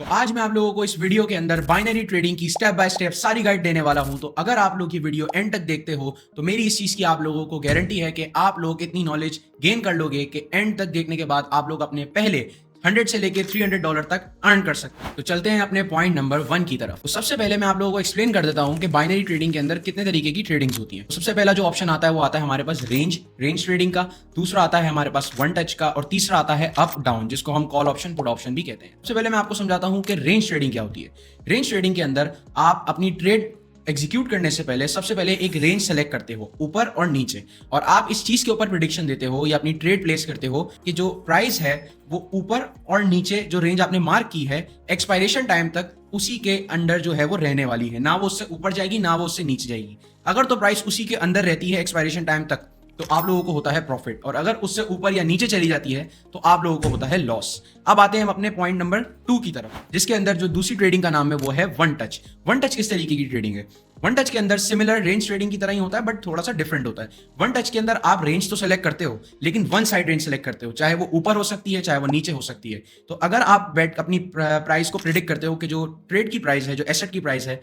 आज मैं आप लोगों को इस वीडियो के अंदर बाइनरी ट्रेडिंग की स्टेप बाय स्टेप सारी गाइड देने वाला हूं। तो अगर आप लोग ये वीडियो एंड तक देखते हो तो मेरी इस चीज की आप लोगों को गारंटी है कि आप लोग इतनी नॉलेज गेन कर लोगे कि एंड तक देखने के बाद आप लोग अपने पहले 100 से लेके $300 तक अर्न कर सकते हैं। तो चलते हैं अपने पॉइंट नंबर 1 की तरफ। तो सबसे पहले मैं आप लोगों को एक्सप्लेन कर देता हूं कि बाइनरी ट्रेडिंग के अंदर कितने तरीके की ट्रेडिंग्स होती हैं। सबसे पहला जो ऑप्शन आता है वो आता है हमारे पास रेंज ट्रेडिंग का, दूसरा आता है हमारे पास वन टच का, और तीसरा आता है अप डाउन, जिसको हम कॉल ऑप्शन पुट ऑप्शन भी कहते हैं। सबसे पहले मैं आपको समझाता हूं कि रेंज ट्रेडिंग क्या होती है। रेंज ट्रेडिंग के अंदर आप अपनी ट्रेड एग्जीक्यूट करने से पहले सबसे पहले एक रेंज सेलेक्ट करते हो ऊपर और नीचे, और आप इस चीज के ऊपर प्रिडिक्शन देते हो या अपनी ट्रेड प्लेस करते हो कि जो प्राइस है वो ऊपर और नीचे जो रेंज आपने मार्क की है एक्सपायरेशन टाइम तक उसी के अंडर जो है वो रहने वाली है, ना वो उससे ऊपर जाएगी ना वो उससे नीचे जाएगी। अगर तो प्राइस उसी के अंदर रहती है एक्सपायरेशन टाइम तक तो आप लोगों को होता है प्रॉफिट, और अगर उससे ऊपर या नीचे चली जाती है तो आप लोगों को होता है लॉस। अब आते हैं हम अपने पॉइंट नंबर 2 की तरफ, जिसके अंदर जो दूसरी ट्रेडिंग का नाम है वो है वन टच। वन टच किस तरीके की ट्रेडिंग है? वन टच के अंदर सिमिलर रेंज ट्रेडिंग की तरह ही होता है बट थोड़ा सा डिफरेंट होता है। वन टच के अंदर आप रेंज तो सेलेक्ट करते हो लेकिन वन साइड रेंज सेलेक्ट करते हो, चाहे वो ऊपर हो सकती है चाहे वो नीचे हो सकती है। तो अगर आप बेट अपनी प्राइस को प्रिडिक्ट करते हो कि जो ट्रेड की प्राइस है, जो एसेट की प्राइस है,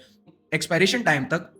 एक्सपायरेशन टाइम तक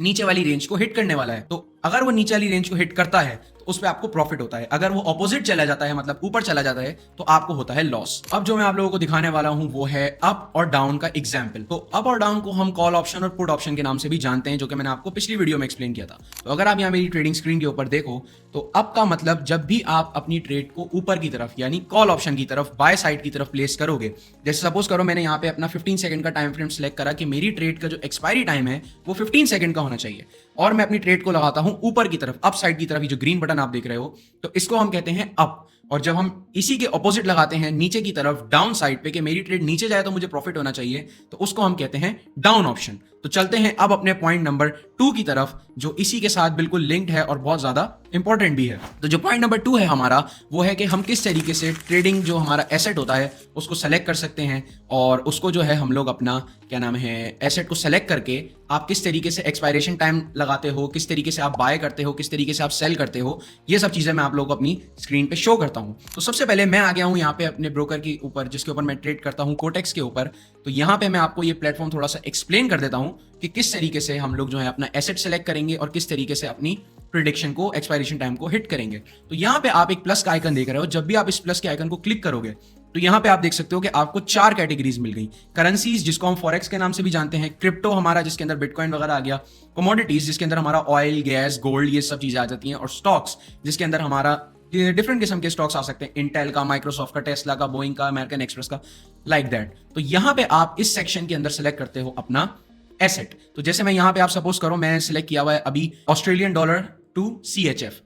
नीचे वाली रेंज को हिट करने वाला है, तो अगर वो नीचे वाली रेंज को हिट करता है तो उस पे आपको प्रॉफिट होता है। अगर वो ऑपोजिट चला जाता है, मतलब ऊपर चला जाता है, तो आपको होता है लॉस। अब जो मैं आप लोगों को दिखाने वाला हूं वो है अप और डाउन का एग्जांपल। तो अप और डाउन को हम कॉल ऑप्शन और पुट ऑप्शन के नाम से भी जानते हैं, जो कि मैंने आपको पिछली वीडियो में एक्सप्लेन किया था। तो अगर आप यहाँ मेरी ट्रेडिंग स्क्रीन के ऊपर देखो तो अप का मतलब जब भी आप अपनी ट्रेड को ऊपर की तरफ यानी कॉल ऑप्शन की तरफ बाय साइड की तरफ प्लेस करोगे, जैसे सपोज करो मैंने यहाँ पे अपना 15 सेकंड का टाइम फ्रेम सेलेक्ट करा कि मेरी ट्रेड का जो एक्सपायरी टाइम है वो 15 सेकंड का होना चाहिए, और मैं अपनी ट्रेड को लगाता हूं ऊपर की तरफ, अप साइड की तरफ, जो ग्रीन बटन आप देख रहे हो, तो इसको हम कहते हैं अप। और जब हम इसी के ऑपोजिट लगाते हैं नीचे की तरफ डाउन साइड पे कि मेरी ट्रेड नीचे जाए तो मुझे प्रॉफिट होना चाहिए, तो उसको हम कहते हैं डाउन ऑप्शन। तो चलते हैं अब अपने पॉइंट नंबर 2 की तरफ, जो इसी के साथ बिल्कुल लिंक्ड है और बहुत ज्यादा इंपॉर्टेंट भी है। तो जो पॉइंट नंबर 2 है हमारा वो है कि हम किस तरीके से ट्रेडिंग जो हमारा एसेट होता है उसको सेलेक्ट कर सकते हैं, और उसको जो है हम लोग अपना क्या नाम है एसेट को सेलेक्ट करके आप किस तरीके से एक्सपायरेशन टाइम लगाते हो, किस तरीके से आप बाय करते हो, किस तरीके से आप सेल करते हो, ये सब चीजें मैं आप लोगों को अपनी स्क्रीन पे शो करता हूं। तो सबसे पहले मैं आ गया हूं यहाँ पे अपने ब्रोकर के ऊपर, जिसके ऊपर मैं ट्रेड करता हूं, कोटेक्स के ऊपर। तो यहाँ पे मैं आपको ये प्लेटफॉर्म थोड़ा सा एक्सप्लेन कर देता हूं कि किस तरीके से हम लोग जो है अपना एसेट सेलेक्ट करेंगे और किस तरीके से अपनी प्रिडिक्शन को, एक्सपायरेशन टाइम को हिट करेंगे। तो यहाँ पे आप एक प्लस का आइकन देख रहे हो, जब भी आप इस प्लस के आइकन को क्लिक करोगे तो यहाँ पे आप देख सकते हो कि आपको 4 कैटेगरीज मिल गई। करेंसीज, जिसको हम फॉरेक्स के नाम से भी जानते हैं, क्रिप्टो हमारा जिसके अंदर बिटकॉइन वगैरह आ गया, कमोडिटीज जिसके अंदर हमारा ऑयल, गैस, गोल्ड, ये सब चीजें आ जाती हैं, और स्टॉक्स जिसके अंदर हमारा डिफरेंट किस्म के स्टॉक्स आ सकते हैं, इंटेल का, माइक्रोसॉफ्ट का, टेस्ला का, बोइंग का, अमेरिकन एक्सप्रेस का, लाइक दैट। तो यहाँ पे आप इस सेक्शन के अंदर सेलेक्ट करते हो अपना एसेट। तो जैसे मैं यहाँ पे आप सपोज करो मैं सेलेक्ट किया हुआ है अभी ऑस्ट्रेलियन डॉलर टू CHF,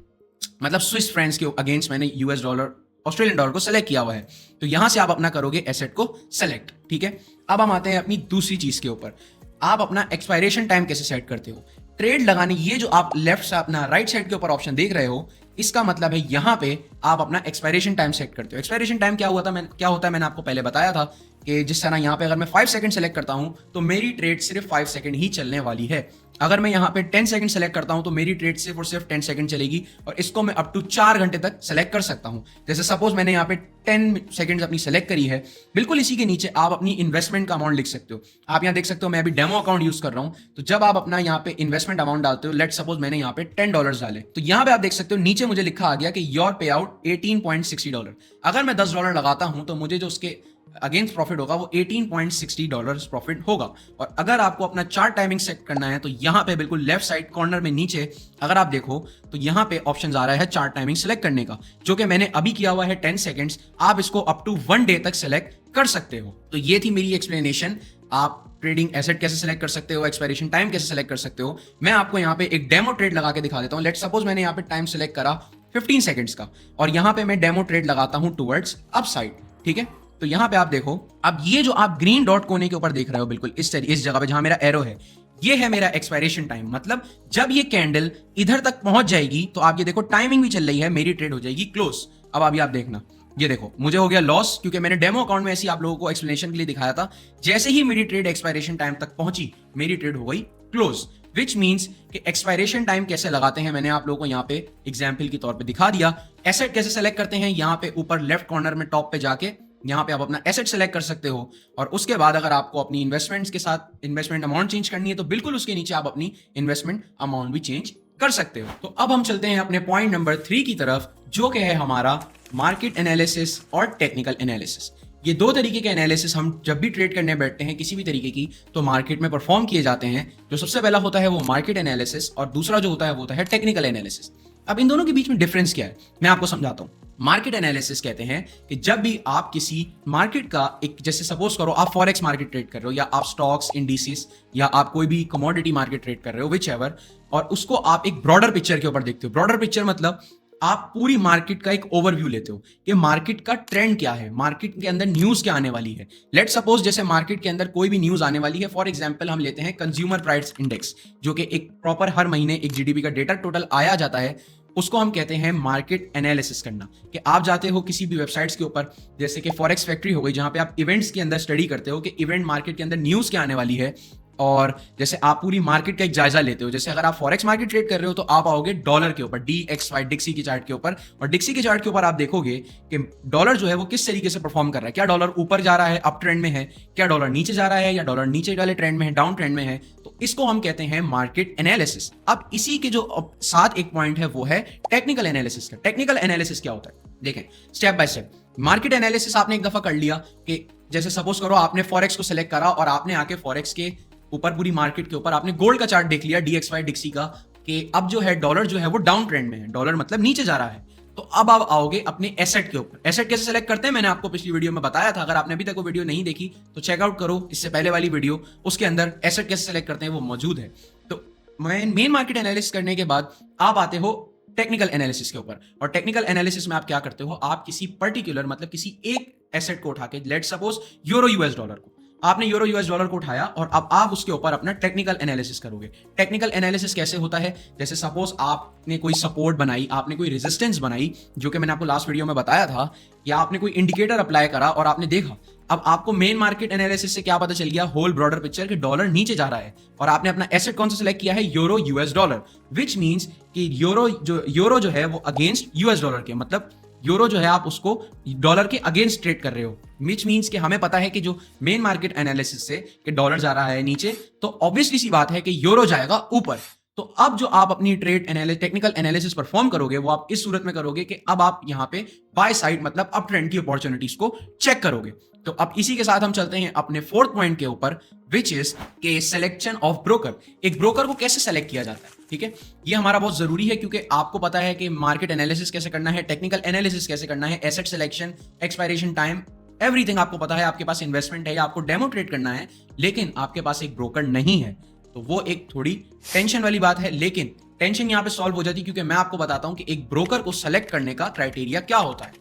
मतलब स्विस फ्रैंक्स के अगेंस्ट मैंने US डॉलर, ऑस्ट्रेलियन डॉलर को सेलेक्ट किया हुआ है। तो यहां से आप अपना करोगे एसेट को सेलेक्ट, ठीक है। अब हम आते हैं अपनी दूसरी चीज के ऊपर, आप अपना एक्सपायरेशन टाइम कैसे सेट करते हो ट्रेड लगाने। ये जो आप लेफ्ट से अपना राइट साइड के ऊपर ऑप्शन देख रहे हो, इसका मतलब है यहां पे आप अपना एक्सपायरेशन टाइम सेट करते हो। एक्सपायरेशन टाइम क्या होता है मैंने आपको पहले बताया था कि जिस तरह यहां पे अगर मैं 5 सेकंड सेलेक्ट करता हूं तो मेरी ट्रेड सिर्फ 5 सेकंड ही चलने वाली है। अगर मैं यहाँ पे 10 सेकंड सेलेक्ट करता हूं तो मेरी ट्रेड सिर्फ और सिर्फ 10 सेकंड चलेगी, और इसको मैं अप टू 4 घंटे तक सेलेक्ट कर सकता हूं। जैसे सपोज मैंने यहाँ पे 10 सेकंड अपनी सेलेक्ट करी है, बिल्कुल इसी के नीचे आप अपनी इन्वेस्टमेंट का अमाउंट लिख सकते हो। आप यहाँ देख सकते हो मैं अभी डेमो अकाउंट यूज कर रहा हूं, तो जब आप अपना यहाँ पे इन्वेस्टमेंट अमाउंट डालते हो, लेट सपोज मैंने यहाँ पे $10 डाले, तो यहाँ पे आप देख सकते हो नीचे मुझे लिखा आ गया कि योर पे आउट $18.60। अगर मैं $10 लगाता हूं तो मुझे जो उसके अगेंस्ट प्रॉफिट होगा वो $18.60 प्रॉफिट होगा। और अगर आपको अपना चार्ट टाइमिंग सेट करना है तो यहाँ पे बिल्कुल लेफ्ट साइड कॉर्नर में नीचे अगर आप देखो तो यहाँ पे ऑप्शन आ रहा है चार्ट टाइमिंग सेलेक्ट करने का, जो कि मैंने अभी किया हुआ है 10 सेकंड्स। आप इसको अप टू 1 डे तक सेलेक्ट कर सकते हो। तो ये थी मेरी एक्सप्लेनेशन, आप ट्रेडिंग एसेट कैसे सेलेक्ट कर सकते हो, एक्सपायरेशन टाइम कैसे सेलेक्ट कर सकते हो। मैं आपको यहाँ पे एक डेमो ट्रेड लगा के दिखा देता हूँ। लेट सपोज मैंने यहाँ पे टाइम सेलेक्ट करा 15 सेकंड्स का, और यहाँ पे मैं डेमो ट्रेड लगाता हूँ टुवर्ड्स अप साइड, ठीक है। तो यहाँ पे आप देखो, अब ये जो आप ग्रीन डॉट कोने के ऊपर देख रहे हो बिल्कुल इस जगह पे जहां मेरा एरो है, ये है मेरा एक्सपायरेशन टाइम। मतलब जब ये कैंडल इधर तक पहुंच जाएगी तो आप ये देखो टाइमिंग भी चल रही है, मेरी ट्रेड हो जाएगी क्लोज। अब अभी आप देखना, ये देखो मुझे हो गया लॉस, क्योंकि मैंने डेमो अकाउंट में ऐसे आप लोगों को एक्सप्लेनेशन के लिए दिखाया था। जैसे ही मेरी ट्रेड एक्सपायरेशन टाइम तक पहुंची, मेरी ट्रेड हो गई क्लोज, विच मीन्स कि एक्सपायरेशन टाइम कैसे लगाते हैं मैंने आप लोगों को यहाँ पे एग्जाम्पल के तौर पे दिखा दिया। एसेट कैसे सेलेक्ट करते हैं, यहाँ पे ऊपर लेफ्ट कॉर्नर में टॉप पे जाके यहाँ पे आप अपना एसेट सेलेक्ट कर सकते हो और उसके बाद अगर आपको अपनी इन्वेस्टमेंट्स के साथ इन्वेस्टमेंट अमाउंट चेंज करनी है तो बिल्कुल उसके नीचे आप अपनी इन्वेस्टमेंट अमाउंट भी चेंज कर सकते हो। तो अब हम चलते हैं अपने पॉइंट नंबर 3 की तरफ, जो कि है हमारा मार्केट एनालिसिस और टेक्निकल एनालिसिस। ये दो तरीके के एनालिसिस हम जब भी ट्रेड करने बैठते हैं किसी भी तरीके की तो मार्केट में परफॉर्म किए जाते हैं। जो सबसे पहला होता है वो मार्केट एनालिसिस और दूसरा जो होता है वो होता है टेक्निकल एनालिसिस। अब इन दोनों के बीच में डिफरेंस क्या है मैं आपको समझाता हूँ। मार्केट एनालिसिस कहते हैं कि जब भी आप किसी मार्केट का एक, जैसे सपोज करो आप फॉरेक्स मार्केट ट्रेड कर रहे हो या आप स्टॉक्स इंडिसेस या आप कोई भी कमोडिटी मार्केट ट्रेड कर रहे हो विच एवर, और उसको आप एक ब्रॉडर पिक्चर के ऊपर देखते हो। ब्रॉडर पिक्चर मतलब आप पूरी मार्केट का एक ओवरव्यू लेते हो कि मार्केट का ट्रेंड क्या है, मार्केट के अंदर न्यूज क्या आने वाली है। लेट सपोज जैसे मार्केट के अंदर कोई भी न्यूज आने वाली है, फॉर एग्जांपल हम लेते हैं कंज्यूमर प्राइस इंडेक्स, जो कि एक प्रॉपर हर महीने एक जीडीपी का डेटा टोटल आया जाता है, उसको हम कहते हैं मार्केट एनालिसिस करना। कि आप जाते हो किसी भी वेबसाइट्स के ऊपर, जैसे कि फॉरेक्स फैक्ट्री हो गई, जहां पे आप इवेंट्स के अंदर स्टडी करते हो कि इवेंट मार्केट के अंदर न्यूज क्या आने वाली है, और जैसे आप पूरी मार्केट का एक जायजा लेते हो। जैसे अगर आप फॉरेक्स मार्केट ट्रेड कर रहे हो तो आप आओगे डॉलर के ऊपर, DXY डिक्सी की चार्ट के ऊपर, और डिक्सी के चार्ट के ऊपर आप देखोगे कि डॉलर जो है वो किस तरीके से परफॉर्म कर रहा है। क्या डॉलर ऊपर जा रहा है, अप ट्रेंड में है, क्या डॉलर नीचे जा रहा है, या डॉलर नीचे वाले ट्रेंड में है, डाउन ट्रेंड में है। तो इसको हम कहते हैं मार्केट एनालिसिस। अब इसी के जो साथ एक पॉइंट है वो है टेक्निकल एनालिसिस का। टेक्निकल एनालिसिस क्या होता है देखें step by step. Market analysis आपने एक दफा कर लिया कि जैसे सपोज करो आपने फॉरेक्स को सिलेक्ट करा और आपने आके फॉरेक्स के ऊपर पूरी मार्केट के ऊपर आपने गोल्ड का चार्ट देख लिया DXY डिक्सी का, कि अब जो है डॉलर जो है वो डाउन ट्रेंड में है, डॉलर मतलब नीचे जा रहा है। तो अब आप आओगे अपने एसेट के ऊपर। एसेट कैसे सेलेक्ट करते हैं मैंने आपको पिछली वीडियो में बताया था, अगर आपने अभी तक वो वीडियो नहीं देखी तो चेकआउट करो इससे पहले वाली वीडियो, उसके अंदर एसेट कैसे सेलेक्ट करते हैं वो मौजूद है। तो मेन मार्केट एनालिसिस करने के बाद आप आते हो टेक्निकल एनालिसिस के ऊपर, और टेक्निकल एनालिसिस में आप क्या करते हो, आप किसी पर्टिकुलर मतलब किसी एक एसेट को उठा के, let suppose euro US dollar को, आपने यूरो US डॉलर को उठाया और अब आप उसके ऊपर अपना टेक्निकल एनालिसिस करोगे। टेक्निकल एनालिसिस कैसे होता है, जैसे सपोज आपने कोई सपोर्ट बनाई, आपने कोई रेजिस्टेंस बनाई, जो कि मैंने आपको लास्ट वीडियो में बताया था, या आपने कोई इंडिकेटर अप्लाई करा और आपने देखा, अब आपको मेन मार्केट एनालिसिस से क्या पता चल गया, होल ब्रॉडर पिक्चर कि डॉलर नीचे जा रहा है, और आपने अपना एसेट कौन सा सिलेक्ट किया है, euro US dollar, which means कि यूरो जो है वो अगेंस्ट US डॉलर के, मतलब यूरो जो है आप उसको डॉलर के अगेंस्ट ट्रेड कर रहे हो, विच मींस कि हमें पता है कि जो मेन मार्केट एनालिसिस से कि डॉलर जा रहा है नीचे, तो ऑब्वियसली सी बात है कि यूरो जाएगा ऊपर। तो अब जो आप अपनी टेक्निकल एनालिसिस परफॉर्म करोगे वो आप इस सूरत में करोगे कि अब आप यहां पे बाय साइड मतलब अप ट्रेंड की अपॉर्चुनिटीज को चेक करोगे। तो अब इसी के साथ हम चलते हैं अपने फोर्थ पॉइंट के ऊपर, विच इज के सिलेक्शन ऑफ ब्रोकर। एक ब्रोकर को कैसे सेलेक्ट किया जाता है, ठीक है, ये हमारा बहुत जरूरी है, क्योंकि आपको पता है कि मार्केट एनालिसिस कैसे करना है, टेक्निकल एनालिसिस कैसे करना है, asset selection, expiration time, everything आपको पता है। आपके पास इन्वेस्टमेंट है या आपको डेमो ट्रेड करना है, लेकिन आपके पास एक ब्रोकर नहीं है, तो वो एक थोड़ी टेंशन वाली बात है। लेकिन टेंशन यहां पे सॉल्व हो जाती है, क्योंकि मैं आपको बताता हूं कि एक ब्रोकर को सेलेक्ट करने का क्राइटेरिया क्या होता है।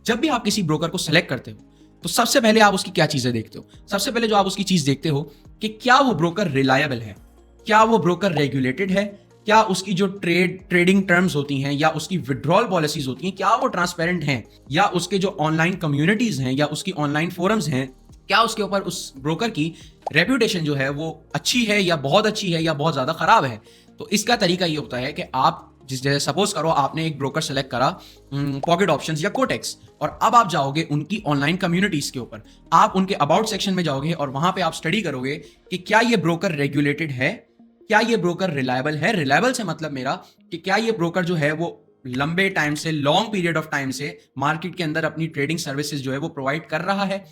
जब भी आप किसी ब्रोकर को सेलेक्ट करते हो तो सबसे पहले आप उसकी क्या चीजें देखते हो, सबसे पहले जो आप उसकी चीज देखते हो कि क्या वो ब्रोकर रिलायबल है, क्या वो ब्रोकर रेगुलेटेड है, क्या उसकी जो ट्रेडिंग टर्म्स होती हैं या उसकी विड्रॉल पॉलिसीज होती हैं क्या वो ट्रांसपेरेंट हैं, या उसके जो ऑनलाइन कम्युनिटीज हैं या उसकी ऑनलाइन फोरम्स हैं, क्या उसके ऊपर उस ब्रोकर की रेप्यूटेशन जो है वो अच्छी है या बहुत अच्छी है या बहुत ज्यादा खराब है। तो इसका तरीका ये होता है कि आप जैसे सपोज करो आपने एक ब्रोकर सेलेक्ट करा पॉकेट ऑप्शंस या कोटेक्स, और अब आप जाओगे उनकी ऑनलाइन कम्युनिटीज के ऊपर, आप उनके अबाउट सेक्शन में जाओगे और वहां पे आप स्टडी करोगे कि क्या ये ब्रोकर रेगुलेटेड है, क्या ये ब्रोकर रिलायबल है। रिलायबल से मतलब मेरा कि क्या ये ब्रोकर जो है वो लंबे टाइम से, लॉन्ग पीरियड ऑफ टाइम से मार्केट के अंदर अपनी ट्रेडिंग सर्विसेज जो है वो प्रोवाइड कर रहा है।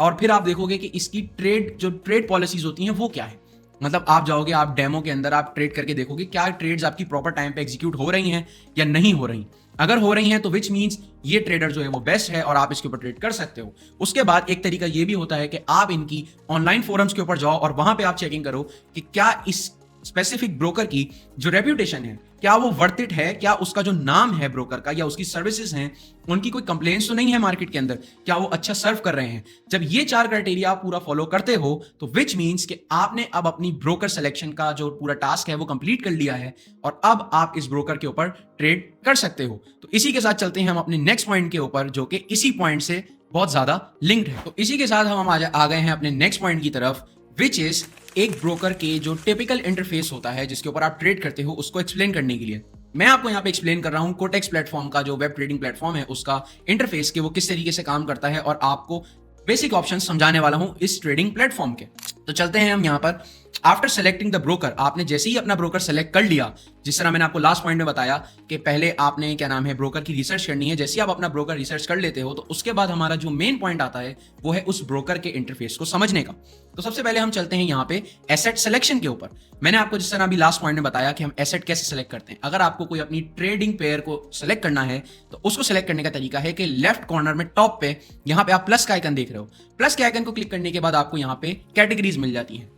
और फिर आप देखोगे कि इसकी ट्रेड पॉलिसीज होती हैं वो क्या है, मतलब आप जाओगे, आप डेमो के अंदर आप ट्रेड करके देखोगे क्या ट्रेड्स आपकी प्रॉपर टाइम पे एग्जीक्यूट हो रही हैं या नहीं हो रही। अगर हो रही हैं तो विच मींस ये ट्रेडर जो है वो बेस्ट है और आप इसके ऊपर ट्रेड कर सकते हो। उसके बाद एक तरीका ये भी होता है कि आप इनकी ऑनलाइन फोरम्स के ऊपर जाओ और वहां पे आप चेकिंग करो कि क्या इस स्पेसिफिक ब्रोकर की जो रेप्यूटेशन है क्या वो वर्थ इट है, क्या उसका जो नाम है ब्रोकर का या उसकी सर्विसेज हैं उनकी कोई कंप्लेंट्स तो नहीं है मार्केट के अंदर, क्या वो अच्छा सर्व कर रहे हैं। जब ये 4 क्राइटेरिया आप पूरा फॉलो करते हो तो विच मींस कि आपने अब अपनी ब्रोकर सिलेक्शन का जो पूरा टास्क है वो कंप्लीट कर लिया है और अब आप इस ब्रोकर के ऊपर ट्रेड कर सकते हो। तो इसी के साथ चलते हैं हम अपने नेक्स्ट पॉइंट के ऊपर जो कि इसी पॉइंट से बहुत ज्यादा लिंक्ड है। तो इसी के साथ हम आ गए हैं अपने नेक्स्ट पॉइंट की तरफ, विच इज एक ब्रोकर के जो टिपिकल इंटरफेस होता है जिसके ऊपर आप ट्रेड करते हो उसको एक्सप्लेन करने के लिए। मैं आपको यहाँ पे एक्सप्लेन कर रहा हूँ कोटेक्स प्लेटफॉर्म का जो वेब ट्रेडिंग प्लेटफॉर्म है उसका इंटरफेस के वो किस तरीके से काम करता है और आपको बेसिक ऑप्शन समझाने वाला हूं इस ट्रेडिंग प्लेटफॉर्म के। तो चलते हैं हम यहां पर। आफ्टर सेलेक्टिंग द ब्रोकर, आपने जैसे ही अपना ब्रोकर सेलेक्ट कर लिया, जिस तरह मैंने आपको लास्ट पॉइंट में बताया कि पहले आपने क्या नाम है ब्रोकर की रिसर्च करनी है। जैसे ही आप अपना ब्रोकर रिसर्च कर लेते हो तो उसके बाद हमारा जो मेन पॉइंट आता है वो है उस ब्रोकर के इंटरफेस को समझने का। तो सबसे पहले हम चलते हैं यहाँ पे एसेट सिलेक्शन के ऊपर। मैंने आपको जिस तरह अभी लास्ट पॉइंट में बताया कि हम एसेट कैसे सेलेक्ट करते हैं। अगर आपको कोई अपनी ट्रेडिंग पेयर को सेलेक्ट करना है तो उसको सेलेक्ट करने का तरीका है कि लेफ्ट कॉर्नर में टॉप पे यहाँ पे आप प्लस का आइकन देख रहे हो। प्लस के आइकन को क्लिक करने के बाद आपको यहाँ पे कैटेगरीज मिल जाती हैं।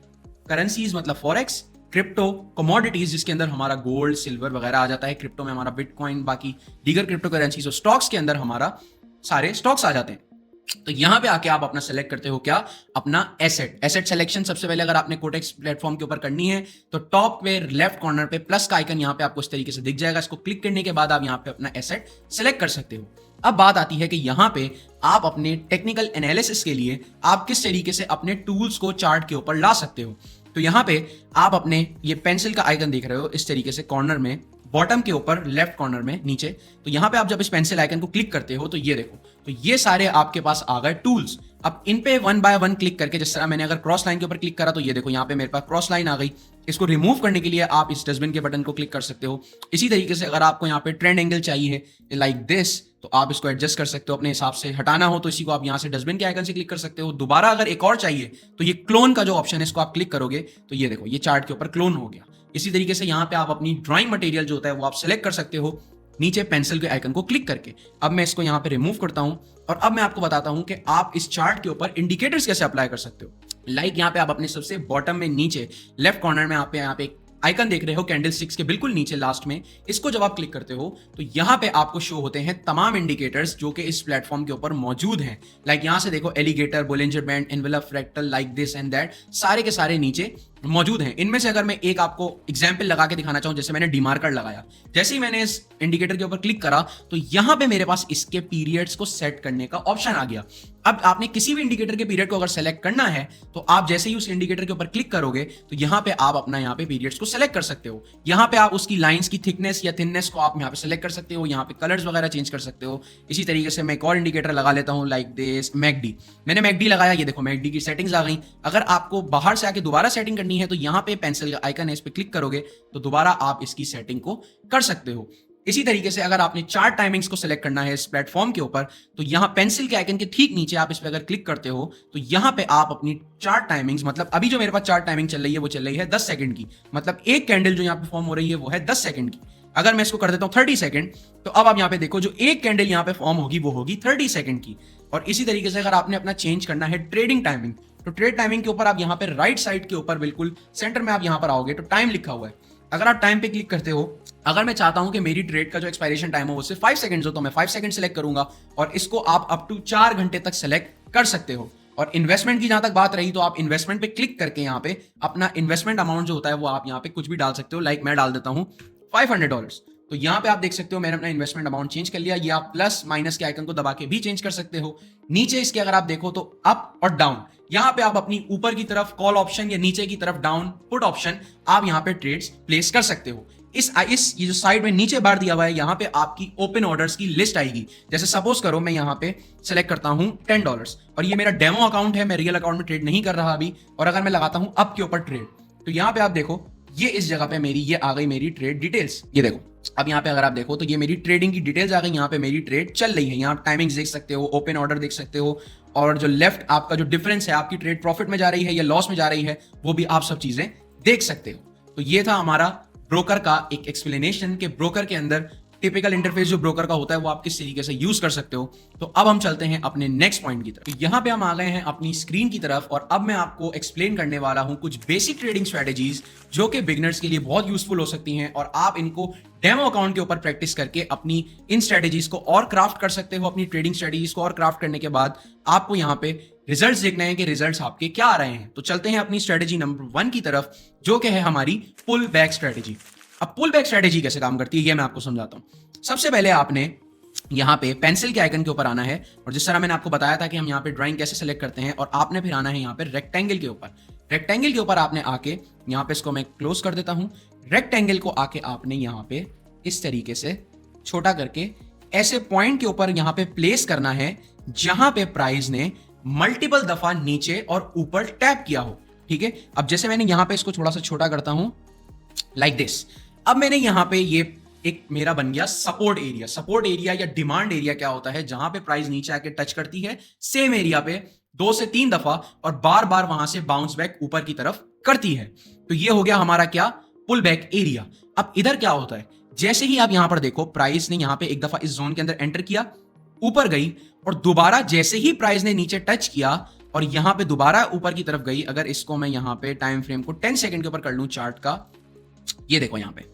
करेंसीज मतलब फॉरेक्स, क्रिप्टो, कमोडिटीज जिसके अंदर हमारा गोल्ड, सिल्वर वगैरह आ जाता है, क्रिप्टो में हमारा बिटकॉइन, बाकी दीगर क्रिप्टो करेंसीज और स्टॉक्स के अंदर हमारा सारे स्टॉक्स आ जाते हैं। तो यहां पे आके आप अपना सेलेक्ट करते हो क्या, अपना एसेट सिलेक्शन। सबसे पहले अगर आपने कोटेक्स प्लेटफॉर्म के ऊपर करनी है तो टॉप पे लेफ्ट कॉर्नर पे प्लस का आइकन यहां पे आपको इस तरीके से दिख जाएगा। इसको क्लिक करने के बाद आप यहां पे अपना एसेट सेलेक्ट कर सकते हो। अब बात आती है कि यहां पे आप अपने टेक्निकल एनालिसिस के लिए आप किस तरीके से अपने टूल्स को चार्ट के ऊपर ला सकते हो। तो यहां पे आप अपने ये पेंसिल का आइकन देख रहे हो इस तरीके से कॉर्नर में, बॉटम के ऊपर लेफ्ट कॉर्नर में नीचे। तो यहां पे आप जब इस पेंसिल आइकन को क्लिक करते हो तो ये देखो, तो ये सारे आपके पास आ गए टूल्स। अब इन पे वन बाय वन क्लिक करके, जिस तरह मैंने अगर क्रॉस लाइन के ऊपर क्लिक करा तो ये देखो यहाँ पे मेरे पास क्रॉस लाइन आ गई। इसको रिमूव करने के लिए आप इस डस्टबिन के बटन को क्लिक कर सकते हो। इसी तरीके से अगर आपको यहाँ पे ट्रेंड एंगल चाहिए लाइक दिस तो आप इसको एडजस्ट कर सकते हो अपने हिसाब से। हटाना हो तो इसी को आप यहाँ से डस्टबिन के आइकन से क्लिक कर सकते हो। दोबारा अगर एक और चाहिए तो ये क्लोन का जो ऑप्शन है इसको आप क्लिक करोगे तो ये देखो ये चार्ट के ऊपर क्लोन हो गया। इसी तरीके से यहाँ पे आप अपनी ड्राइंग मटेरियल जो होता है वो आप सिलेक्ट कर सकते हो नीचे पेंसिल के आइकन को क्लिक करके। अब मैं इसको यहाँ पे रिमूव करता हूँ और अब मैं आपको बताता हूँ कि आप इस चार्ट के ऊपर इंडिकेटर्स कैसे अप्लाई कर सकते हो। लाइक यहाँ पे आप अपने सबसे बॉटम में नीचे लेफ्ट कॉर्नर में आप यहाँ पे आइकन देख रहे हो कैंडल स्टिक्स के बिल्कुल नीचे लास्ट में। इसको जब आप क्लिक करते हो तो यहाँ पे आपको शो होते हैं तमाम इंडिकेटर्स जो कि इस प्लेटफॉर्म के ऊपर मौजूद हैं। लाइक यहाँ से देखो alligator, Bollinger band, envelope, fractal, like this and that, सारे के सारे नीचे मौजूद हैं। इनमें से अगर मैं एक आपको एग्जाम्पल लगा के दिखाना चाहूं, जैसे मैंने डीमार्कर लगाया, जैसे ही मैंने इस इंडिकेटर के ऊपर क्लिक करा तो यहां पे मेरे पास इसके पीरियड्स को सेट करने का ऑप्शन आ गया। अब आपने किसी भी इंडिकेटर के पीरियड को अगर सेलेक्ट करना है तो आप जैसे ही उस इंडिकेटर के ऊपर क्लिक करोगे तो यहां पे आप अपना यहाँ पे पीरियड्स को सेलेक्ट कर सकते हो। यहां पे आप उसकी लाइंस की थिकनेस या थिननेस को आप यहाँ पे सेलेक्ट कर सकते हो। यहाँ पे कलर्स वगैरह चेंज कर सकते हो। इसी तरीके से मैं एक और इंडिकेटर लगा लेता हूँ लाइक दिस मैकडी। मैंने मैकडी लगाया, ये देखो मैकडी की सेटिंग्स आ गई। अगर आपको बाहर से आके दोबारा सेटिंग करनी है तो यहाँ पे पेंसिल का आइकन है, इस पे क्लिक करोगे तो दोबारा आप इसकी सेटिंग को कर सकते हो। इसी तरीके से अगर आपने चार्ट टाइमिंग्स को सिलेक्ट करना है इस प्लेटफॉर्म के ऊपर तो यहां पेंसिल के आइकन के ठीक नीचे आप इस पे अगर क्लिक करते हो तो यहां पे आप अपनी चार्ट टाइमिंग्स, मतलब अभी जो मेरे पास चार्ट टाइमिंग चल रही है वो चल रही है 10 सेकंड की, मतलब एक कैंडल जो यहां पे फॉर्म हो रही है वो है 10 सेकंड की। अगर मैं इसको कर देता हूं 30 सेकंड तो अब आप यहां पे देखो जो एक कैंडल यहां पे फॉर्म होगी वो होगी 30 सेकंड की। और इसी तरीके से अगर आपने अपना चेंज करना है ट्रेडिंग टाइमिंग तो ट्रेड टाइमिंग के ऊपर आप यहां पे राइट साइड के ऊपर बिल्कुल सेंटर में आप यहां पर आओगे तो टाइम लिखा हुआ है। अगर आप टाइम पे क्लिक करते हो, अगर मैं चाहता हूं कि मेरी ट्रेड का जो एक्सपायरेशन टाइम हो वो सिर्फ 5 सेकंड्स हो तो मैं 5 सेकंड सेलेक्ट करूंगा और इसको आप अप टू 4 घंटे तक सेलेक्ट कर सकते हो। और इन्वेस्टमेंट की जहां तक बात रही तो आप इन्वेस्टमेंट पे क्लिक करके यहाँ पे अपना इन्वेस्टमेंट अमाउंट जो होता है वो आप यहाँ पे कुछ भी डाल सकते हो। लाइक मैं डाल देता हूं $500। तो यहाँ पे आप देख सकते हो मैंने अपना इन्वेस्टमेंट अमाउंट चेंज कर लिया। ये आप प्लस माइनस के आइकन को दबा के भी चेंज कर सकते हो। नीचे इसके अगर आप देखो तो अप और डाउन, यहाँ पे आप अपनी ऊपर की तरफ कॉल ऑप्शन या नीचे की तरफ डाउन पुट ऑप्शन आप यहाँ पे ट्रेड्स प्लेस कर सकते हो। इस ये जो साइड में नीचे बार दिया हुआ है यहाँ पे आपकी ओपन ऑर्डर्स की लिस्ट आएगी। जैसे सपोज करो मैं यहाँ पे सेलेक्ट करता हूँ $10 और ये मेरा डेमो अकाउंट है, मैं रियल अकाउंट में ट्रेड नहीं कर रहा अभी। और अगर मैं लगाता हूँ अप के ऊपर ट्रेड तो यहाँ पे आप देखो ये इस जगह पे मेरी ये आ गई मेरी ट्रेड डिटेल्स। ये देखो अब यहाँ पे अगर आप देखो तो ये मेरी ट्रेडिंग की डिटेल्स आ गई। यहाँ पे मेरी ट्रेड चल रही है, यहाँ टाइमिंग्स देख सकते हो, ओपन ऑर्डर देख सकते हो और जो लेफ्ट आपका जो डिफरेंस है आपकी ट्रेड प्रॉफिट में जा रही है या लॉस में जा रही है वो भी आप सब चीजें देख सकते हो। तो ये था हमारा ब्रोकर का एक एक्सप्लेनेशन कि ब्रोकर के अंदर टिपिकल इंटरफेस जो ब्रोकर का होता है वो आप किस तरीके से यूज कर सकते हो। तो अब हम चलते हैं अपने नेक्स्ट पॉइंट की तरफ। तो यहाँ पे हम आ गए हैं अपनी स्क्रीन की तरफ और अब मैं आपको एक्सप्लेन करने वाला हूं कुछ बेसिक ट्रेडिंग स्ट्रेटेजीज जो कि बिगिनर्स के लिए बहुत यूजफुल हो सकती हैं और आप इनको डेमो अकाउंट के ऊपर प्रैक्टिस करके अपनी इन स्ट्रेटेजीज को और क्राफ्ट कर सकते हो। अपनी ट्रेडिंग स्ट्रेटेजीज को और क्राफ्ट करने के बाद आपको यहाँ पे रिजल्ट्स देखना है कि रिजल्ट्स आपके क्या आ रहे हैं। तो चलते हैं अपनी स्ट्रेटेजी नंबर 1 की तरफ जो कि है हमारी पुल बैक स्ट्रेटेजी। अब पुल बैक स्ट्रेटेजी कैसे काम करती है ये मैं आपको समझाता हूं। सबसे पहले आपने यहाँ पे पेंसिल के आइकन के ऊपर आना है और जिस तरह मैंने आपको बताया था कि हम यहाँ पे ड्राइंग कैसे सेलेक्ट करते हैं और आपने फिर आना है यहाँ पे रेक्टेंगल के ऊपर। रेक्टेंगल के ऊपर आपने आके यहाँ पे इसको मैं क्लोज कर देता हूं। रेक्टेंगल को आके आपने यहाँ पे इस तरीके से छोटा करके ऐसे पॉइंट के ऊपर यहां पे प्लेस करना है जहां पे प्राइस ने मल्टीपल दफा नीचे और ऊपर टैप किया हो। ठीक है, अब जैसे मैंने यहां पे इसको थोड़ा सा छोटा करता हूं लाइक दिस। अब मैंने यहां पे ये एक मेरा बन गया सपोर्ट एरिया। सपोर्ट एरिया या डिमांड एरिया क्या होता है, जहां पे प्राइस नीचे आके टच करती है सेम एरिया पे 2 से 3 दफा और बार बार वहां से बाउंस बैक ऊपर की तरफ करती है। तो ये हो गया हमारा क्या, पुल बैक एरिया। अब इधर क्या होता है, जैसे ही आप यहां पर देखो प्राइस ने यहां पे एक दफा इस जोन के अंदर एंटर किया, ऊपर गई और दोबारा जैसे ही प्राइस ने नीचे टच किया और यहां पे दोबारा ऊपर की तरफ गई। अगर इसको मैं यहां पे टाइम फ्रेम को 10 सेकंड के ऊपर कर लूं चार्ट का, ये देखो यहां पे,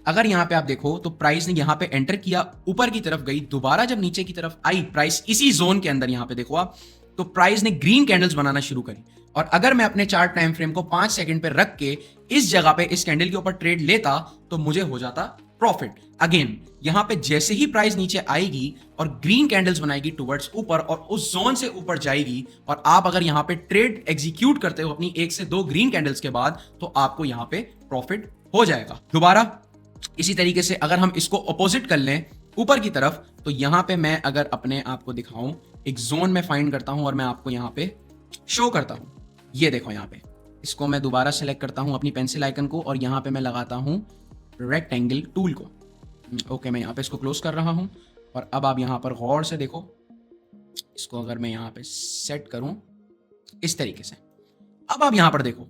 अगर यहां पे आप देखो तो प्राइस ने यहां पे एंटर किया, ऊपर की तरफ गई, दोबारा जब नीचे की तरफ आई प्राइस इसी जोन के अंदर, यहां पे देखो आप, तो प्राइस ने ग्रीन कैंडल्स बनाना शुरू करी। और अगर मैं अपने चार्ट टाइम फ्रेम को 5 सेकंड पे रख के इस जगह पे इस कैंडल के ऊपर ट्रेड लेता तो मुझे हो जाता प्रॉफिट। अगेन यहां पे जैसे ही प्राइस नीचे आएगी और ग्रीन कैंडल्स बनाएगी टुवर्ड्स ऊपर और उस जोन से ऊपर जाएगी और आप अगर यहां पे ट्रेड एग्जीक्यूट करते हो अपनी 1 से 2 ग्रीन कैंडल्स के बाद, तो आपको यहां पे प्रॉफिट हो जाएगा। दोबारा इसी तरीके से अगर हम इसको अपोजिट कर लें ऊपर की तरफ, तो यहां पे मैं अगर अपने आप को दिखाऊं, एक जोन में फाइंड करता हूं और मैं आपको यहां पे शो करता हूं। ये देखो यहां पे, इसको मैं दोबारा सेलेक्ट करता हूं अपनी पेंसिल आइकन को और यहां पे मैं लगाता हूं रेक्टेंगल टूल को। ओके, मैं यहां पे इसको क्लोज कर रहा हूं और अब आप यहां पर गौर से देखो, इसको अगर मैं यहां पे सेट करूं इस तरीके से, अब आप यहां पर देखो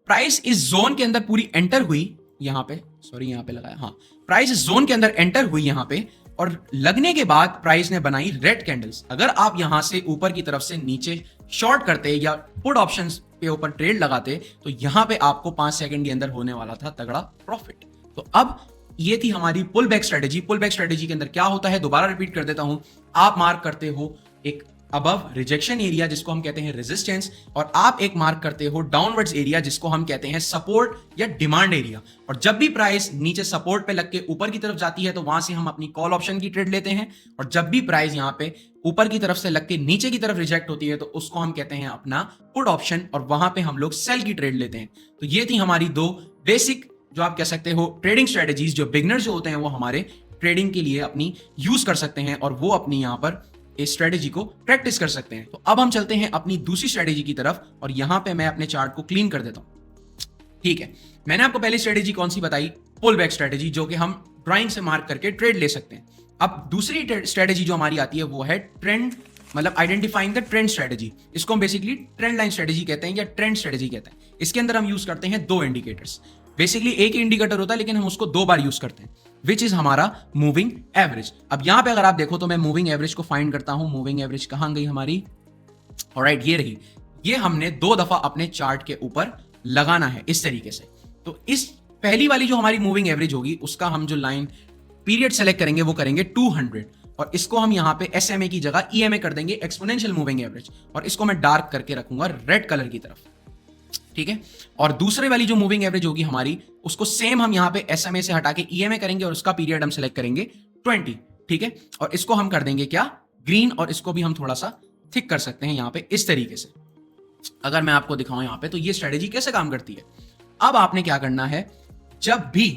प्राइस इस जोन के अंदर पूरी एंटर हुई, यहां पे सॉरी यहां पे लगाया, हाँ, प्राइस इस जोन के अंदर एंटर हुई यहां पे और लगने के बाद प्राइस ने बनाई रेड कैंडल्स। अगर आप यहां से ऊपर की तरफ से नीचे शॉर्ट करते या पुट ऑप्शंस पे ऊपर ट्रेड लगाते तो यहां पे आपको 5 सेकंड के अंदर होने वाला था तगड़ा प्रॉफिट। तो अब ये थी हमारी pull back strategy. Pull back strategy के अंदर क्या होता है, दोबारा रिपीट कर देता हूं, आप मार्क करते हो एक अबव रिजेक्शन एरिया जिसको हम कहते हैं रेजिस्टेंस, और आप एक मार्क करते हो डाउनवर्ड्स एरिया जिसको हम कहते हैं सपोर्ट या डिमांड एरिया। और जब भी प्राइस नीचे सपोर्ट पे लग के ऊपर की तरफ जाती है तो वहां से हम अपनी कॉल ऑप्शन की ट्रेड लेते हैं, और जब भी प्राइस यहां पे ऊपर की तरफ से लग के नीचे की तरफ रिजेक्ट होती है तो उसको हम कहते हैं अपना पुट ऑप्शन, और वहां पे हम लोग सेल की ट्रेड लेते हैं। तो ये थी हमारी 2 बेसिक जो आप कह सकते हो ट्रेडिंग स्ट्रेटेजीज, जो बिगनर जो होते हैं वो हमारे ट्रेडिंग के लिए अपनी यूज कर सकते हैं और वो अपनी यहां पर इस स्ट्रेटेजी को प्रैक्टिस कर सकते हैं। तो अब हम चलते हैं अपनी दूसरी स्ट्रेटेजी की तरफ और यहां पे मैं अपने चार्ट को क्लीन कर देता हूं। ठीक है, मैंने आपको पहली स्ट्रेटेजी कौन सी बताई, पुल बैक स्ट्रेटेजी, जो कि हम ड्राइंग से मार्क करके ट्रेड ले सकते हैं। अब दूसरी स्ट्रेटेजी जो हमारी आती है वो है ट्रेंड, मतलब आइडेंटिफाइंग द ट्रेंड स्ट्रेटेजी। इसको हम बेसिकली ट्रेंड लाइन स्ट्रेटेजी कहते हैं या ट्रेंड स्ट्रेटेजी कहते हैं। इसके अंदर हम यूज करते हैं 2 इंडिकेटर्स। बेसिकली एक ही इंडिकेटर होता है लेकिन हम उसको 2 बार यूज करते हैं, विच इज हमारा मूविंग एवरेज। अब यहां पे अगर आप देखो तो मैं मूविंग एवरेज को फाइंड करता हूं। मूविंग एवरेज कहां गई हमारी, ऑलराइट, ये रही। ये हमने 2 दफा अपने चार्ट के ऊपर लगाना है इस तरीके से। तो इस पहली वाली जो हमारी मूविंग एवरेज होगी उसका हम जो लाइन पीरियड सेलेक्ट करेंगे वो करेंगे 200, और इसको हम यहां पे SMA की जगह EMA कर देंगे, एक्सपोनेंशियल मूविंग एवरेज, और इसको मैं डार्क करके रखूंगा रेड कलर की तरफ। ठीक है, और दूसरे वाली जो मूविंग एवरेज होगी हमारी उसको सेम हम यहां पे SMA से हटा के EMA करेंगे और उसका पीरियड हम सेलेक्ट करेंगे 20। ठीक है, और इसको हम कर देंगे क्या, ग्रीन, और इसको भी हम थोड़ा सा थिक कर सकते हैं यहां पे इस तरीके से। अगर मैं आपको दिखाऊं यहां पे तो ये स्ट्रेटेजी कैसे काम करती है। अब आपने क्या करना है, जब भी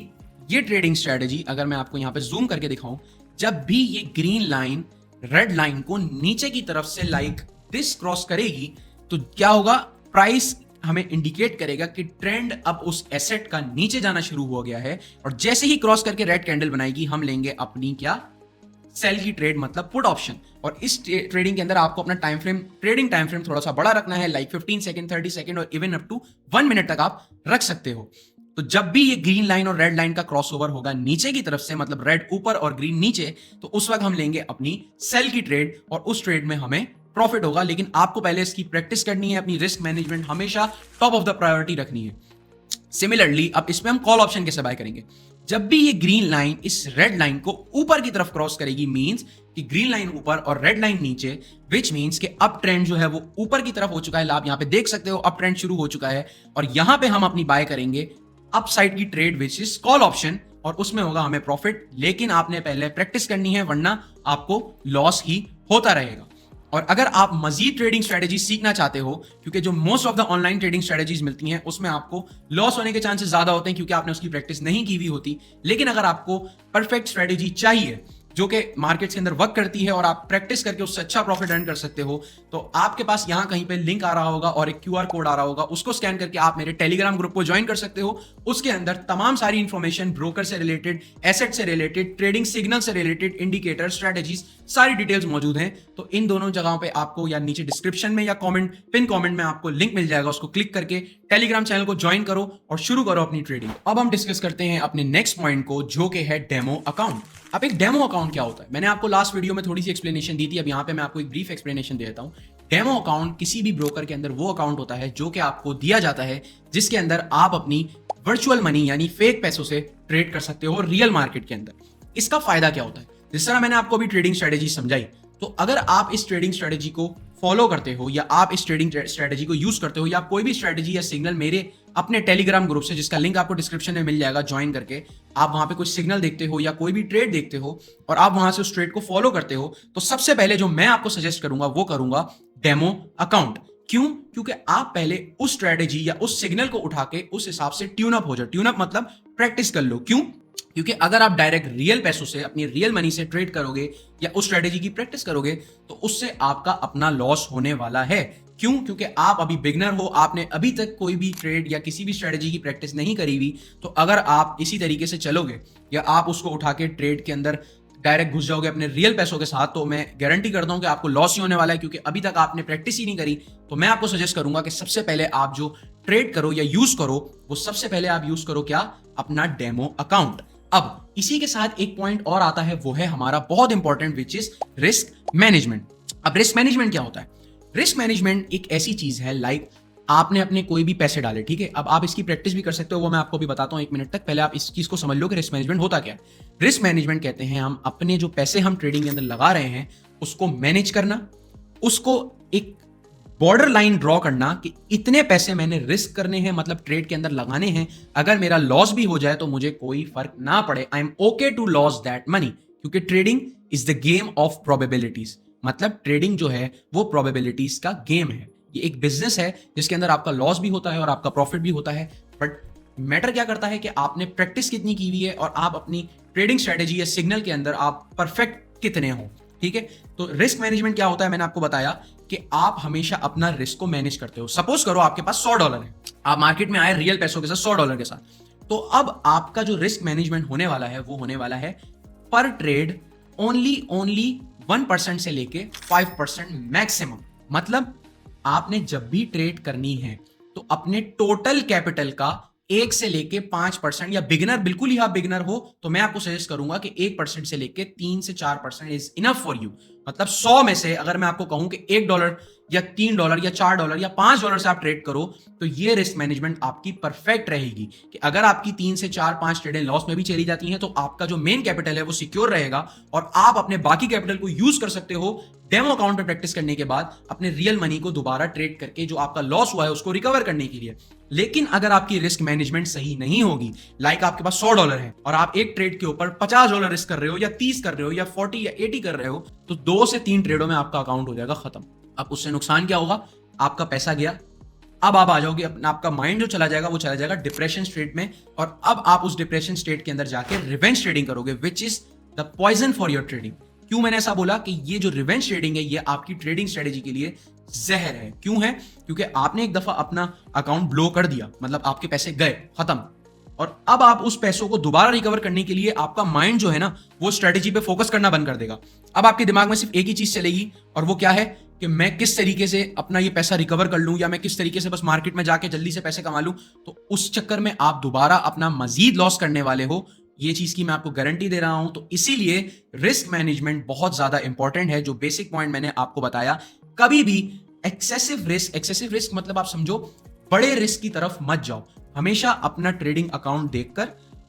ये ट्रेडिंग स्ट्रेटेजी, अगर मैं आपको यहां पे जूम करके दिखाऊं, जब भी ये ग्रीन लाइन रेड लाइन को नीचे की तरफ से लाइक दिस क्रॉस करेगी तो क्या होगा, प्राइस हमें इंडिकेट करेगा कि ट्रेंड अब उस एसेट का नीचे जाना शुरू हो गया है, और जैसे ही क्रॉस करके रेड कैंडल बनाएगी हम लेंगे अपनी क्या, सेल की ट्रेड, मतलब पुट ऑप्शन। और इस ट्रेडिंग के अंदर आपको अपना time frame, trading time frame थोड़ा सा बड़ा रखना है, लाइक 15 सेकंड, 30 सेकंड और इवन अप टू 1 मिनट तक आप रख सकते हो। तो जब भी ये ग्रीन लाइन और रेड लाइन का क्रॉसओवर होगा नीचे की तरफ से, मतलब रेड ऊपर और ग्रीन नीचे, तो उस वक्त हम लेंगे अपनी सेल की ट्रेड और उस ट्रेड में हमें प्रॉफिट होगा। लेकिन आपको पहले इसकी प्रैक्टिस करनी है, अपनी रिस्क मैनेजमेंट हमेशा टॉप ऑफ द प्रायोरिटी रखनी है। सिमिलरली अब इसमें हम कॉल ऑप्शन कैसे बाय करेंगे, जब भी ये ग्रीन लाइन इस रेड लाइन को ऊपर की तरफ क्रॉस करेगी, मींस कि ग्रीन लाइन ऊपर और रेड लाइन नीचे, विच मींस कि अप ट्रेंड जो है वो ऊपर की तरफ हो चुका है। आप यहां पे देख सकते हो अप ट्रेंड शुरू हो चुका है, और यहां पे हम अपनी बाय करेंगे अप साइड की trade which is call option, और उसमें होगा हमें प्रॉफिट। लेकिन आपने पहले प्रैक्टिस करनी है वरना आपको लॉस ही होता रहेगा। और अगर आप मजीद ट्रेडिंग स्ट्रेटेजी सीखना चाहते हो, क्योंकि जो most of the online trading strategies मिलती हैं उसमें आपको लॉस होने के चांसेस ज्यादा होते हैं क्योंकि आपने उसकी प्रैक्टिस नहीं की हुई होती। लेकिन अगर आपको परफेक्ट स्ट्रेटेजी चाहिए जो कि मार्केट के अंदर वर्क करती है और आप प्रैक्टिस करके उससे अच्छा प्रॉफिट अर्न कर सकते हो, तो आपके पास यहां कहीं पे लिंक आ रहा होगा और एक क्यूआर कोड आ रहा होगा, उसको स्कैन करके आप मेरे टेलीग्राम ग्रुप को ज्वाइन कर सकते हो। उसके अंदर तमाम सारी इंफॉर्मेशन ब्रोकर से रिलेटेड, एसेट से रिलेटेड, ट्रेडिंग सिग्नल से रिलेटेड, इंडिकेटर, स्ट्रेटेजीज, सारी डिटेल्स मौजूद हैं। तो इन दोनों जगहों पे आपको या नीचे डिस्क्रिप्शन में या कमेंट, पिन कमेंट में आपको लिंक मिल जाएगा, उसको क्लिक करके टेलीग्राम चैनल को ज्वाइन करो और शुरू करो अपनी ट्रेडिंग। अब हम डिस्कस करते हैं अपने नेक्स्ट पॉइंट को, जो कि है डेमो अकाउंट। अब एक डेमो अकाउंट क्या होता है, मैंने आपको लास्ट वीडियो में थोड़ी सी एक्सप्लेनेशन दी थी, अब यहाँ पे मैं आपको एक ब्रीफ एक्सप्लेनेशन दे देता हूँ। डेमो अकाउंट किसी भी ब्रोकर के अंदर वो अकाउंट होता है जो कि आपको दिया जाता है, जिसके अंदर आप अपनी वर्चुअल मनी यानी फेक पैसों से ट्रेड कर सकते हो रियल मार्केट के अंदर। इसका फायदा क्या होता है, जिस तरह मैंने आपको अभी ट्रेडिंग स्ट्रेटेजी समझाई, तो अगर आप इस ट्रेडिंग स्ट्रेटेजी को फॉलो करते हो या आप इस ट्रेडिंग स्ट्रेटेजी को यूज करते हो या कोई भी स्ट्रेटेजी या सिग्नल मेरे अपने टेलीग्राम ग्रुप से, जिसका लिंक आपको डिस्क्रिप्शन में मिल जाएगा, ज्वाइन करके आप वहां पे कुछ सिग्नल देखते हो या कोई भी ट्रेड देखते हो और आप वहां से उस ट्रेड को फॉलो करते हो, तो सबसे पहले जो मैं आपको सजेस्ट करूंगा वो करूंगा डेमो अकाउंट। क्यों? क्योंकि आप पहले उस स्ट्रेटेजी या उस सिग्नल को उठा के उस हिसाब से ट्यून अप हो जाओ। ट्यून अप मतलब प्रैक्टिस कर लो। क्यों? क्योंकि अगर आप डायरेक्ट रियल पैसों से, अपनी रियल मनी से ट्रेड करोगे या उस स्ट्रेटेजी की प्रैक्टिस करोगे, तो उससे आपका अपना लॉस होने वाला है। क्यों? क्योंकि आप अभी बिगनर हो, आपने अभी तक कोई भी ट्रेड या किसी भी स्ट्रेटेजी की प्रैक्टिस नहीं करी हुई। तो अगर आप इसी तरीके से चलोगे या आप उसको उठा के ट्रेड के अंदर डायरेक्ट घुस जाओगे अपने रियल पैसों के साथ, तो मैं गारंटी करता हूं कि आपको लॉस ही होने वाला है, क्योंकि अभी तक आपने प्रैक्टिस ही नहीं करी। तो मैं आपको सजेस्ट करूंगा कि सबसे पहले आप जो ट्रेड करो या यूज करो, वो सबसे पहले आप यूज करो क्या? अपना डेमो अकाउंट। अब इसी के साथ एक पॉइंट और आता है, वो है हमारा बहुत important, which is risk management. अब रिस्क मैनेजमेंट क्या होता है? रिस्क मैनेजमेंट एक ऐसी चीज है, लाइक आपने अपने कोई भी पैसे डाले, ठीक है, अब आप इसकी प्रैक्टिस भी कर सकते हो, वो मैं आपको भी बताता हूं 1 मिनट तक। पहले आप इस चीज को समझ लो कि रिस्क मैनेजमेंट होता क्या है। रिस्क मैनेजमेंट कहते हैं हम अपने जो पैसे हम ट्रेडिंग के अंदर लगा रहे हैं उसको मैनेज करना, उसको एक बॉर्डर लाइन ड्रॉ करना कि इतने पैसे मैंने रिस्क करने हैं, मतलब ट्रेड के अंदर लगाने हैं, अगर मेरा लॉस भी हो जाए तो मुझे कोई फर्क ना पड़े, I am okay to loss that money. क्योंकि trading is the game of probabilities, मतलब ट्रेडिंग जो है वो प्रोबेबिलिटीज का गेम है। ये एक बिजनेस है जिसके अंदर आपका लॉस भी होता है और आपका प्रॉफिट भी होता है, बट मैटर क्या करता है कि आपने प्रैक्टिस कितनी की हुई है और आप अपनी ट्रेडिंग स्ट्रेटेजी या सिग्नल के अंदर आप परफेक्ट कितने हो, ठीक है। तो रिस्क मैनेजमेंट क्या होता है, मैंने आपको बताया कि आप हमेशा अपना रिस्क को मैनेज करते हो। सपोज करो आपके पास $100 है, आप मार्केट में आए रियल पैसों के साथ $100 के साथ, तो अब आपका जो रिस्क मैनेजमेंट होने वाला है वो होने वाला है पर ट्रेड ओनली 1% से लेके 5% मैक्सिमम। मतलब आपने जब भी ट्रेड करनी है तो अपने टोटल कैपिटल का 1 से लेके 5%, या बिगिनर, बिल्कुल ही आप बिगिनर हो तो मैं आपको सजेस्ट करूंगा कि 1% से लेके 3 से 4% इज इनफ फॉर यू। मतलब 100 में से अगर मैं आपको कहूं कि $1 या $3 या $4 या $5 से आप ट्रेड करो, तो ये रिस्क मैनेजमेंट आपकी परफेक्ट रहेगी कि अगर आपकी 3 से 4-5 ट्रेडें लॉस में भी चली जाती हैं तो आपका जो मेन कैपिटल है वो सिक्योर रहेगा और आप अपने बाकी कैपिटल को यूज कर सकते हो डेमो अकाउंट पे प्रैक्टिस करने के बाद अपने रियल मनी को दोबारा ट्रेड करके जो आपका लॉस हुआ है उसको रिकवर करने के लिए। लेकिन अगर आपकी रिस्क मैनेजमेंट सही नहीं होगी, लाइक आपके पास $100 है और आप एक ट्रेड के ऊपर $50 रिस्क कर रहे हो या 30 कर रहे हो या 40 या 80 कर रहे हो, तो 2 से 3 ट्रेडों में आपका अकाउंट हो जाएगा खत्म। अब उससे नुकसान क्या होगा? आपका पैसा गया। अब आप आ जाओगे, अपना आपका माइंड जो चला जाएगा वो चला जाएगा डिप्रेशन स्टेट में, और अब आप उस डिप्रेशन स्टेट के अंदर जाके रिवेंज ट्रेडिंग करोगे, which is the poison for your trading. क्यों मैंने ऐसा बोला कि ये जो रिवेंज ट्रेडिंग है ये आपकी ट्रेडिंग स्ट्रेटेजी के लिए जहर है। क्यों है? क्योंकि आपने एक दफा अपना अकाउंट ब्लो कर दिया, मतलब आपके पैसे गए, खत्म, और अब आप उस पैसों को दोबारा रिकवर करने के लिए आपका माइंड जो है ना वो स्ट्रेटेजी पे फोकस करना बंद कर देगा। अब आपके दिमाग में सिर्फ एक ही चीज चलेगी, और वो क्या है कि मैं किस तरीके से अपना ये पैसा रिकवर कर लूं, या मैं किस तरीके से बस मार्केट में जाके जल्दी से पैसे कमा लूं। तो उस चक्कर में आप दोबारा अपना मजीद लॉस करने वाले हो, ये चीज की मैं आपको गारंटी दे रहा हूं। तो इसीलिए रिस्क मैनेजमेंट बहुत ज्यादा इंपॉर्टेंट है। जो बेसिक पॉइंट मैंने आपको बताया, कभी भी एक्सेसिव रिस्क मतलब आप समझो बड़े रिस्क की तरफ मत जाओ। हमेशा अपना ट्रेडिंग अकाउंट देखकर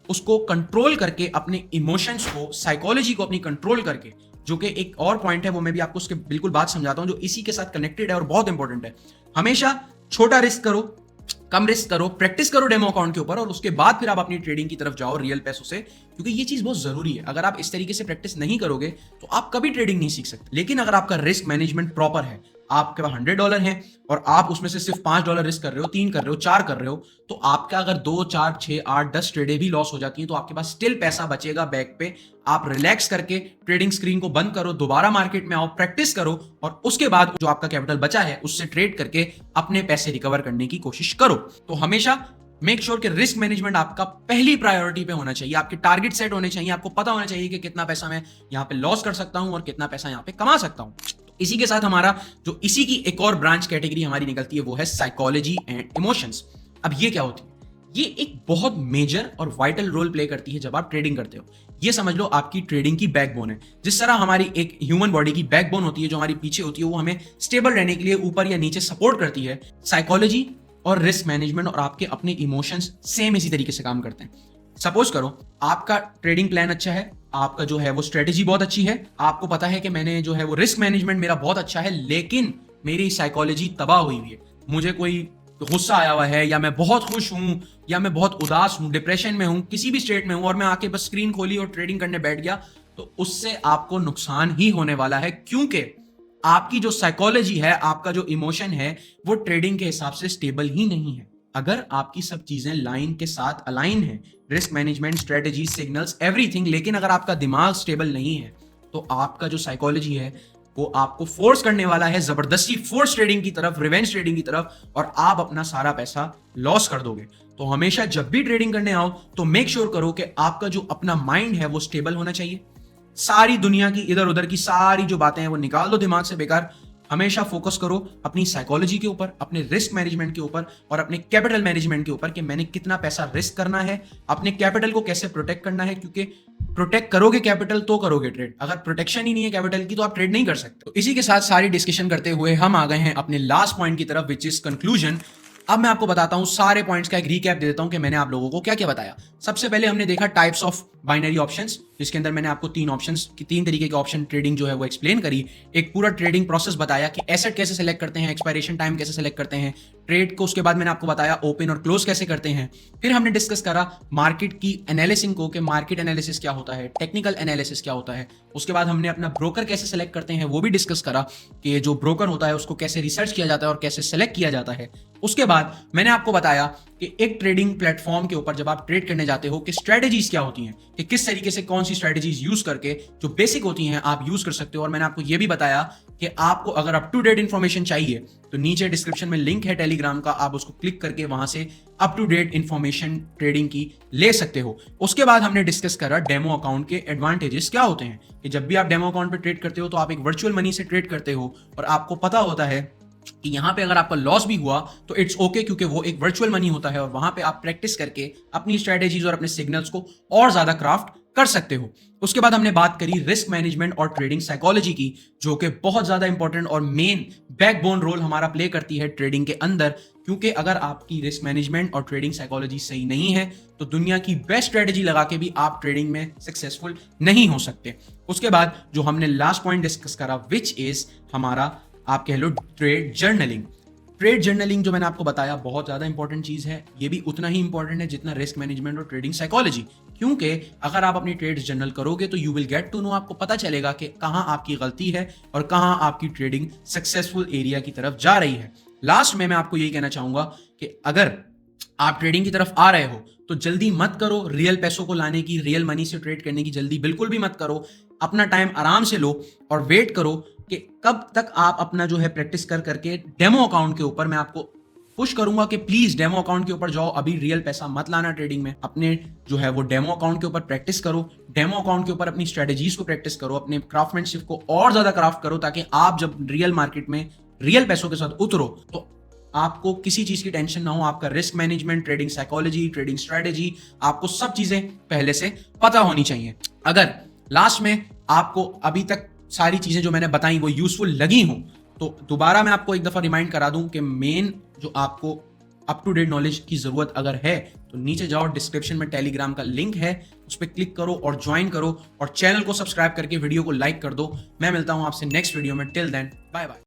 उसको कंट्रोल करके, अपने इमोशंस को, साइकोलॉजी को अपनी कंट्रोल करके, जो कि एक और पॉइंट है वो मैं भी आपको उसके बिल्कुल बात समझाता हूं जो इसी के साथ कनेक्टेड है और बहुत इंपॉर्टेंट है। हमेशा छोटा रिस्क करो, कम रिस्क करो, प्रैक्टिस करो डेमो अकाउंट के ऊपर और उसके बाद फिर आप अपनी ट्रेडिंग की तरफ जाओ रियल पैसों से, क्योंकि ये चीज बहुत जरूरी है। अगर आप इस तरीके से प्रैक्टिस नहीं करोगे तो आप कभी ट्रेडिंग नहीं सीख सकते। लेकिन अगर आपका रिस्क मैनेजमेंट प्रॉपर है, आपके पास $100 है और आप उसमें से सिर्फ $5 रिस्क कर रहे हो, 3 कर रहे हो, 4 कर रहे हो, तो आपका अगर 2, 4, 6, 8, 10 ट्रेडें भी लॉस हो जाती हैं तो आपके पास स्टिल पैसा बचेगा बैक पे। आप रिलैक्स करके ट्रेडिंग स्क्रीन को बंद करो, दोबारा मार्केट में आओ, प्रैक्टिस करो और उसके बाद जो आपका कैपिटल बचा है उससे ट्रेड करके अपने पैसे रिकवर करने की कोशिश करो। तो हमेशा मेक श्योर कि रिस्क मैनेजमेंट आपका पहली प्रायोरिटी पे होना चाहिए। आपके टारगेट सेट होने चाहिए, आपको पता होना चाहिए कि कितना पैसा मैं यहाँ पे लॉस कर सकता हूं और कितना पैसा यहाँ पे कमा सकता हूं। इसी के साथ हमारा जो इसी की एक और ब्रांच कैटेगरी हमारी निकलती है वो है साइकोलॉजी एंड इमोशंस। अब ये क्या होती है? ये एक बहुत मेजर और वाइटल रोल प्ले करती है जब आप ट्रेडिंग करते हो। ये समझ लो आपकी ट्रेडिंग की बैकबोन है। जिस तरह हमारी एक ह्यूमन बॉडी की बैकबोन होती है जो हमारी पीछे होती है, वो हमें स्टेबल रहने के लिए ऊपर या नीचे सपोर्ट करती है, साइकोलॉजी और रिस्क मैनेजमेंट और आपके अपने इमोशंस सेम इसी तरीके से काम करते हैं। सपोज करो आपका ट्रेडिंग प्लान अच्छा है, आपका जो है वो स्ट्रेटेजी बहुत अच्छी है, आपको पता है कि मैंने जो है वो रिस्क मैनेजमेंट मेरा बहुत अच्छा है, लेकिन मेरी साइकोलॉजी तबाह हुई हुई है, मुझे कोई गुस्सा आया हुआ है या मैं बहुत खुश हूं या मैं बहुत उदास हूं, डिप्रेशन में हूं, किसी भी स्टेट में हूं और मैं आके बस स्क्रीन खोली और ट्रेडिंग करने बैठ गया, तो उससे आपको नुकसान ही होने वाला है। क्योंकि आपकी जो साइकोलॉजी है, आपका जो इमोशन है, वो ट्रेडिंग के हिसाब से स्टेबल ही नहीं है। अगर आपकी सब चीजें लाइन के साथ अलाइन है, risk management, strategy, signals, everything, लेकिन अगर आपका दिमाग स्टेबल नहीं है तो आपका जो साइकोलॉजी है वो आपको फोर्स करने वाला है जबरदस्ती फोर्स ट्रेडिंग की तरफ, रिवेंज ट्रेडिंग की तरफ, और आप अपना सारा पैसा लॉस कर दोगे। तो हमेशा जब भी ट्रेडिंग करने आओ तो मेक श्योर करो कि आपका जो अपना माइंड है वो स्टेबल होना चाहिए। सारी दुनिया की इधर उधर की सारी जो बातें हैं वो निकाल दो दिमाग से, बेकार। हमेशा फोकस करो अपनी साइकोलॉजी के ऊपर, अपने रिस्क मैनेजमेंट के ऊपर और अपने कैपिटल मैनेजमेंट के ऊपर कि मैंने कितना पैसा रिस्क करना है, अपने कैपिटल को कैसे प्रोटेक्ट करना है, क्योंकि प्रोटेक्ट करोगे कैपिटल तो करोगे ट्रेड। अगर प्रोटेक्शन ही नहीं है कैपिटल की तो आप ट्रेड नहीं कर सकते। तो इसी के साथ सारी डिस्कशन करते हुए हम आ गए हैं अपने लास्ट पॉइंट की तरफ, विच इज कंक्लूजन। अब मैं आपको बताता हूं सारे पॉइंट्स का एक रीकैप दे देता हूं कि मैंने आप लोगों को क्या क्या बताया। सबसे पहले हमने देखा टाइप्स ऑफ बाइनरी ऑप्शंस, जिसके अंदर मैंने आपको 3 ऑप्शंस की 3 तरीके के ऑप्शन ट्रेडिंग जो है वो एक्सप्लेन करी। एक पूरा ट्रेडिंग प्रोसेस बताया कि एसेट कैसे सेलेक्ट करते हैं, एक्सपायरेशन टाइम कैसे सेलेक्ट करते हैं ट्रेड को। उसके बाद मैंने आपको बताया ओपन और क्लोज कैसे करते हैं। फिर हमने डिस्कस करा मार्केट की एनालिसिस को, कि मार्केट एनालिसिस क्या होता है, टेक्निकल एनालिसिस क्या होता है। उसके बाद हमने अपना ब्रोकर कैसे सेलेक्ट करते हैं वो भी डिस्कस करा, कि जो ब्रोकर होता है उसको कैसे रिसर्च किया जाता है और कैसे सेलेक्ट किया जाता है। उसके बाद मैंने आपको बताया कि एक ट्रेडिंग प्लेटफॉर्म के ऊपर जब आप ट्रेड करने जाते हो कि स्ट्रेटेजीज क्या होती हैं, कि किस तरीके से कौन सी स्ट्रेटेजीज यूज करके जो बेसिक होती हैं आप यूज कर सकते हो। और मैंने आपको यह भी बताया कि आपको अगर अप टू डेट इंफॉर्मेशन चाहिए तो नीचे डिस्क्रिप्शन में लिंक है टेलीग्राम का, आप उसको क्लिक करके वहां से up to date information trading की ले सकते हो। उसके बाद हमने डिस्कस करा डेमो अकाउंट के एडवांटेजेस क्या होते हैं, कि जब भी आप डेमो अकाउंट पे ट्रेड करते हो तो आप एक वर्चुअल मनी से ट्रेड करते हो और आपको पता होता है कि यहां पे अगर आपका लॉस भी हुआ तो इट्स ओके, क्योंकि वो एक वर्चुअल मनी होता है और वहां पे आप प्रैक्टिस करके अपनी स्ट्रेटेजीज और अपने सिग्नल्स को और ज्यादा क्राफ्ट कर सकते हो। उसके बाद हमने बात करी रिस्क मैनेजमेंट और ट्रेडिंग साइकोलॉजी की, जो कि बहुत ज्यादा इंपॉर्टेंट और मेन बैकबोन रोल हमारा प्ले करती है ट्रेडिंग के अंदर, क्योंकि अगर आपकी रिस्क मैनेजमेंट और ट्रेडिंग साइकोलॉजी सही नहीं है तो दुनिया की बेस्ट स्ट्रेटेजी लगा के भी आप ट्रेडिंग में सक्सेसफुल नहीं हो सकते। उसके बाद जो हमने लास्ट पॉइंट डिस्कस करा, विच इज हमारा आप कह लो ट्रेड जर्नलिंग। ट्रेड जर्नलिंग जो मैंने आपको बताया बहुत ज्यादा इंपॉर्टेंट चीज है, ये भी उतना ही इंपॉर्टेंट है जितना रिस्क मैनेजमेंट और ट्रेडिंग साइकोलॉजी, क्योंकि अगर आप अपनी ट्रेड जर्नल करोगे तो you will get to know, आपको पता चलेगा कि कहां आपकी गलती है और कहां आपकी ट्रेडिंग सक्सेसफुल एरिया की तरफ जा रही है। लास्ट में मैं आपको यही कहना चाहूंगा कि अगर आप ट्रेडिंग की तरफ आ रहे हो तो जल्दी मत करो रियल पैसों को लाने की, रियल मनी से ट्रेड करने की जल्दी बिल्कुल भी मत करो। अपना टाइम आराम से लो और वेट करो कि कब तक आप अपना जो है प्रैक्टिस कर करके डेमो अकाउंट के ऊपर, मैं आपको पुश करूंगा कि प्लीज डेमो अकाउंट के ऊपर जाओ, अभी रियल पैसा मत लाना ट्रेडिंग में। अपने जो है वो डेमो अकाउंट के ऊपर प्रैक्टिस करो, डेमो अकाउंट के ऊपर अपनी स्ट्रेटेजीज को प्रैक्टिस करो, अपने क्राफ्टमैनशिप को और ज्यादा क्राफ्ट करो, ताकि आप जब रियल मार्केट में रियल पैसों के साथ उतरो तो आपको किसी चीज की टेंशन ना हो। आपका risk management, trading psychology, trading strategy, आपको सब चीजें पहले से पता होनी चाहिए। अगर लास्ट में आपको अभी तक सारी चीजें जो मैंने बताई वो यूजफुल लगी हो तो दोबारा मैं आपको एक दफा रिमाइंड करा दूं कि मेन जो आपको अप टू डेट नॉलेज की जरूरत अगर है तो नीचे जाओ, डिस्क्रिप्शन में टेलीग्राम का लिंक है, उस पर क्लिक करो और ज्वाइन करो और चैनल को सब्सक्राइब करके वीडियो को लाइक कर दो। मैं मिलता हूं आपसे नेक्स्ट वीडियो में। Till then bye bye.